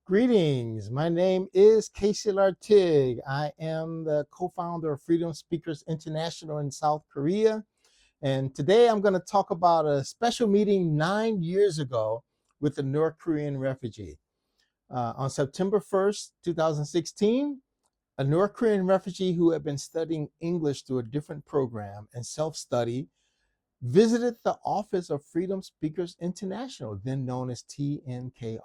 Greetings. My name is Lartigue. I am the co-founder of Freedom Speakers International in South Korea. And today I'm going to talk about a special meeting 9 years ago with a North Korean refugee. On September 1st, 2016, a North Korean refugee who had been studying English through a different program and self-study visited the office of Freedom Speakers International, then known as TNKR.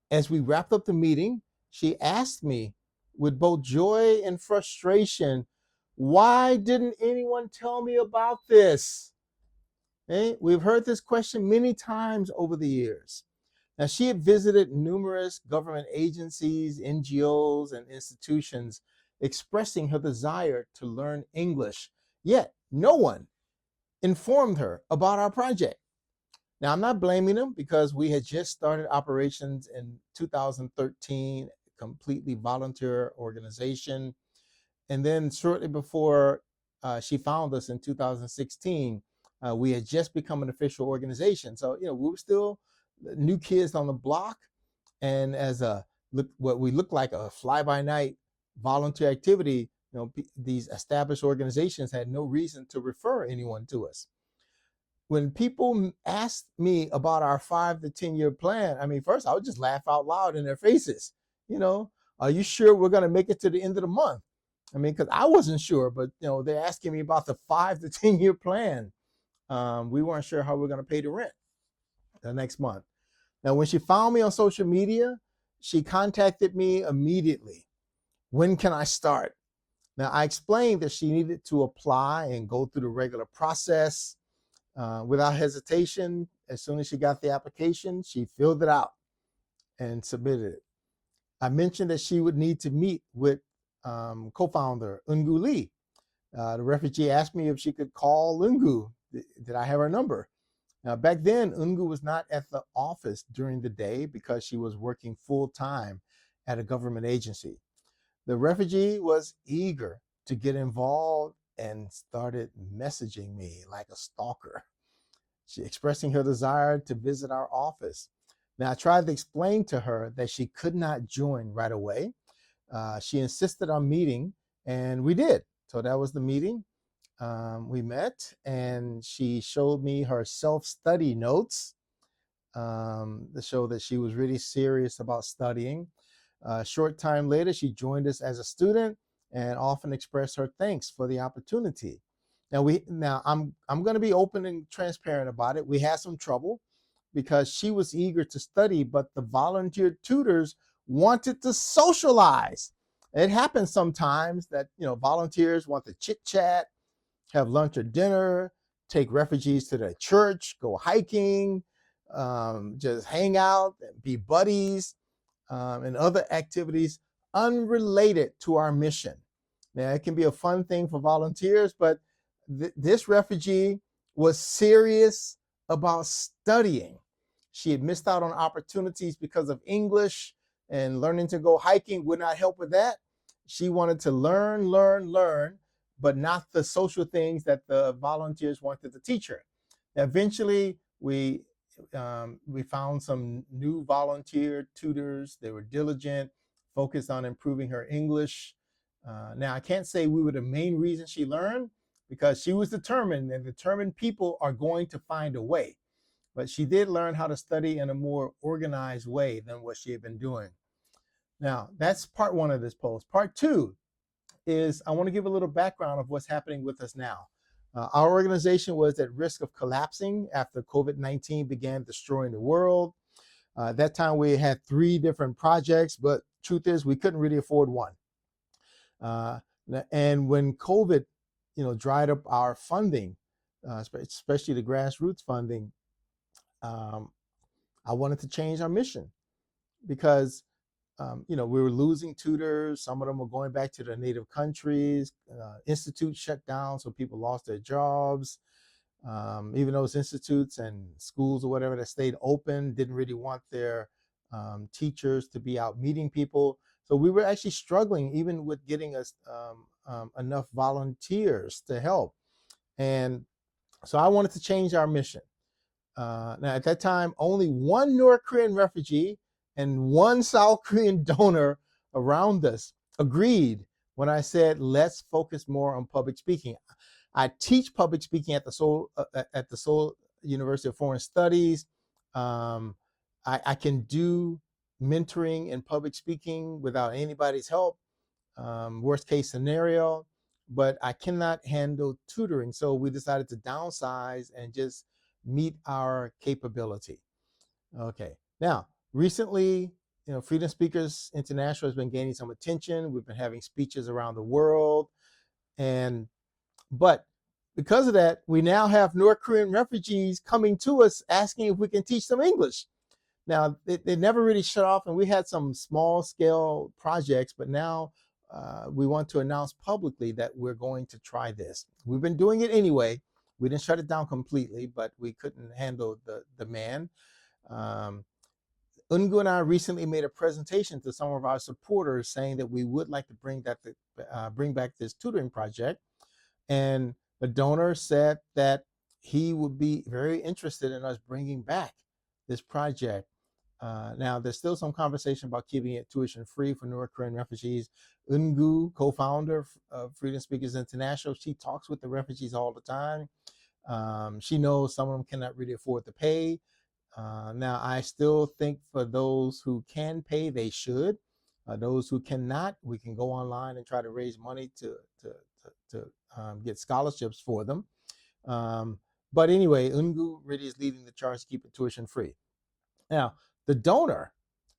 As we wrapped up the meeting, she asked me with both joy and frustration, why didn't anyone tell me about this? Okay? We've heard this question many times over the years. Now, she had visited numerous government agencies, NGOs, and institutions expressing her desire to learn English, yet no one informed her about our project. Now, I'm not blaming them because we had just started operations in 2013, completely volunteer organization. And then shortly before she found us in 2016, we had just become an official organization. So, we were still new kids on the block. And as what we looked like a fly-by-night volunteer activity, these established organizations had no reason to refer anyone to us. When people asked me about our 5 to 10 year plan, first I would just laugh out loud in their faces. Are you sure we're going to make it to the end of the month? Because I wasn't sure, but they're asking me about the 5 to 10 year plan. We weren't sure how we're going to pay the rent the next month. Now, when she found me on social media, she contacted me immediately. When can I start? Now, I explained that she needed to apply and go through the regular process. Without hesitation, as soon as she got the application, she filled it out and submitted it. I mentioned that she would need to meet with co-founder Eungu Lee. The refugee asked me if she could call Eungu. Did I have her number? Now, back then, Eungu was not at the office during the day because she was working full-time at a government agency. The refugee was eager to get involved and started messaging me like a stalker. She expressing her desire to visit our office. Now, I tried to explain to her that she could not join right away. She insisted on meeting, and we did. So that was the meeting. We met, and she showed me her self-study notes to show that she was really serious about studying. A short time later, she joined us as a student and often expressed her thanks for the opportunity. Now I'm going to be open and transparent about it. We had some trouble because she was eager to study, but the volunteer tutors wanted to socialize. It happens sometimes that volunteers want to chit chat, have lunch or dinner, take refugees to their church, go hiking, just hang out, be buddies, and other activities unrelated to our mission. Now, it can be a fun thing for volunteers, but this refugee was serious about studying. She had missed out on opportunities because of English, and learning to go hiking would not help with that. She wanted to learn, but not the social things that the volunteers wanted to teach her. Eventually, we found some new volunteer tutors. They were diligent, focused on improving her English. Now, I can't say we were the main reason she learned because she was determined, and determined people are going to find a way. But she did learn how to study in a more organized way than what she had been doing. Now, that's part one of this post. Part two is I want to give a little background of what's happening with us now. Our organization was at risk of collapsing after COVID-19 began destroying the world. At that time, we had 3 different projects, but truth is we couldn't really afford one. And when COVID, dried up our funding, especially the grassroots funding, I wanted to change our mission because we were losing tutors. Some of them were going back to their native countries. Institutes shut down, so people lost their jobs. Even those institutes and schools or whatever that stayed open didn't really want their teachers to be out meeting people. So we were actually struggling even with getting us enough volunteers to help. And so I wanted to change our mission. Now, at that time, only one North Korean refugee And one South Korean donor around us agreed when I said, let's focus more on public speaking. I teach public speaking at the Seoul University of Foreign Studies. I can do mentoring in public speaking without anybody's help, worst case scenario, but I cannot handle tutoring. So we decided to downsize and just meet our capability. Okay. Now, recently, Freedom Speakers International has been gaining some attention. We've been having speeches around the world. But because of that, we now have North Korean refugees coming to us asking if we can teach them English. Now, they never really shut off, and we had some small scale projects, but now we want to announce publicly that we're going to try this. We've been doing it anyway. We didn't shut it down completely, but we couldn't handle the demand. Ungu and I recently made a presentation to some of our supporters saying that we would like to bring back this tutoring project. And the donor said that he would be very interested in us bringing back this project. Now, there's still some conversation about keeping it tuition free for North Korean refugees. Ungu, co-founder of Freedom Speakers International, she talks with the refugees all the time. She knows some of them cannot really afford to pay. Now, I still think for those who can pay, they should. Those who cannot, we can go online and try to raise money to get scholarships for them. But anyway, Ungu really is leading the charge to keep it tuition free. Now, the donor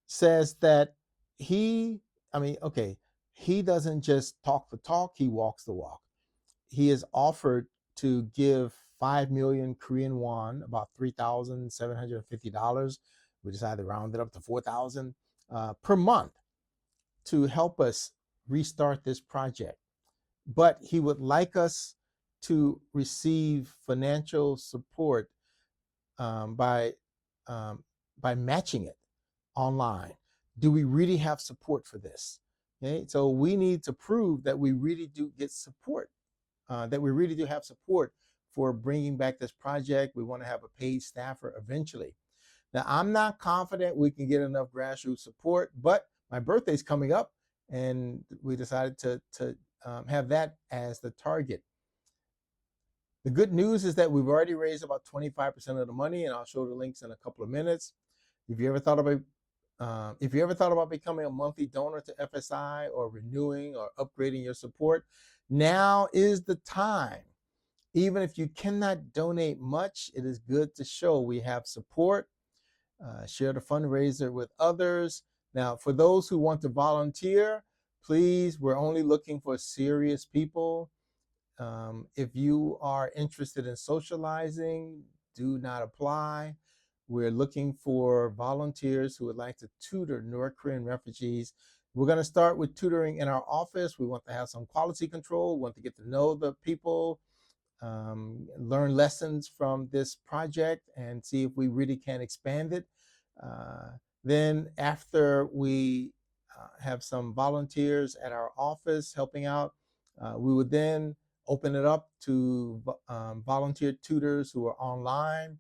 says that he doesn't just talk the talk, he walks the walk. He has offered to give 5 million Korean won, about $3,750. We decided to round it up to 4,000 per month to help us restart this project. But he would like us to receive financial support by matching it online. Do we really have support for this? Okay, so we need to prove that we really do get support, that we really do have support for bringing back this project. We want to have a paid staffer eventually. Now, I'm not confident we can get enough grassroots support, but my birthday's coming up, and we decided to have that as the target. The good news is that we've already raised about 25% of the money, and I'll show the links in a couple of minutes. If you ever thought about becoming a monthly donor to FSI, or renewing or upgrading your support, now is the time. Even if you cannot donate much, it is good to show we have support. Share the fundraiser with others. Now, for those who want to volunteer, please, we're only looking for serious people. If you are interested in socializing, do not apply. We're looking for volunteers who would like to tutor North Korean refugees. We're going to start with tutoring in our office. We want to have some quality control. We want to get to know the people, learn lessons from this project, and see if we really can expand it. Then after we have some volunteers at our office helping out, we would then open it up to volunteer tutors who are online.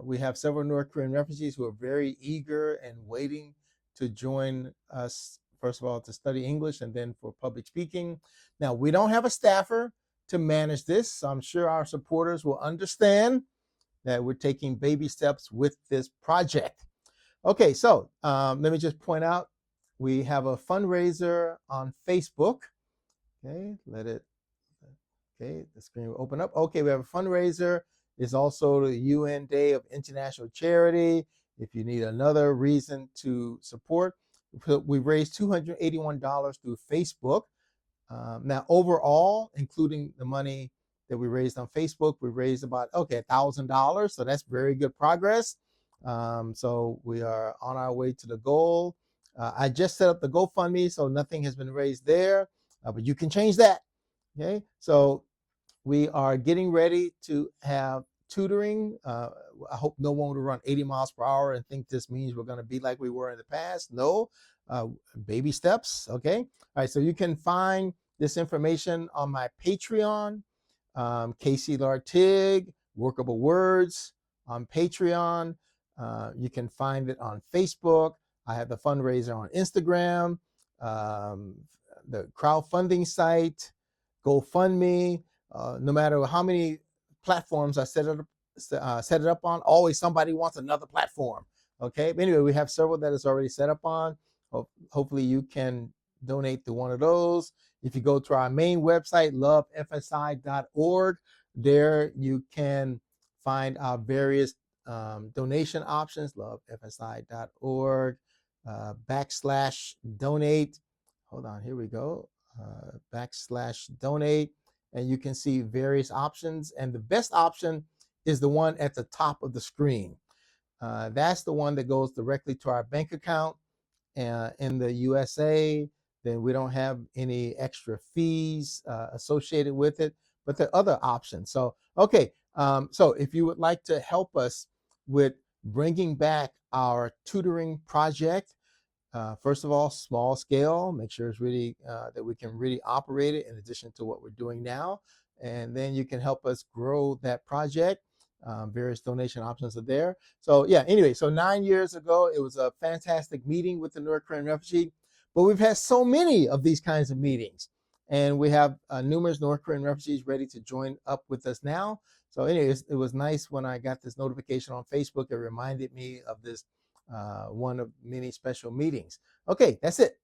We have several North Korean refugees who are very eager and waiting to join us, first of all, to study English and then for public speaking. Now, we don't have a staffer to manage this, so I'm sure our supporters will understand that we're taking baby steps with this project. Okay, so let me just point out, we have a fundraiser on Facebook. Okay, the screen will open up. Okay, we have a fundraiser. It's also the UN Day of International Charity. If you need another reason to support, we raised $281 through Facebook. Now, overall, including the money that we raised on Facebook, we raised about, $1,000. So that's very good progress. So we are on our way to the goal. I just set up the GoFundMe, so nothing has been raised there, but you can change that. Okay, so we are getting ready to have tutoring. I hope no one will run 80 miles per hour and think this means we're going to be like we were in the past. No, baby steps. Okay. All right. So you can find this information on my Patreon, Lartigue, Workable Words on Patreon. You can find it on Facebook. I have the fundraiser on Instagram, the crowdfunding site, GoFundMe. No matter how many platforms I set it up on, always somebody wants another platform. Okay, but anyway, we have several that is already set up on. Hopefully you can donate to one of those. If you go to our main website, lovefsi.org, there you can find our various donation options, lovefsi.org /donate. Hold on, here we go. /donate. And you can see various options. And the best option is the one at the top of the screen. That's the one that goes directly to our bank account in the USA. Then we don't have any extra fees associated with it, but there are other options. So, okay. So if you would like to help us with bringing back our tutoring project, first of all, small scale, make sure it's really that we can really operate it in addition to what we're doing now. And then you can help us grow that project. Various donation options are there. So yeah, anyway, so 9 years ago, it was a fantastic meeting with the North Korean refugee, but we've had so many of these kinds of meetings. And we have numerous North Korean refugees ready to join up with us now. So anyways, it was nice when I got this notification on Facebook. It reminded me of this one of many special meetings. Okay, that's it.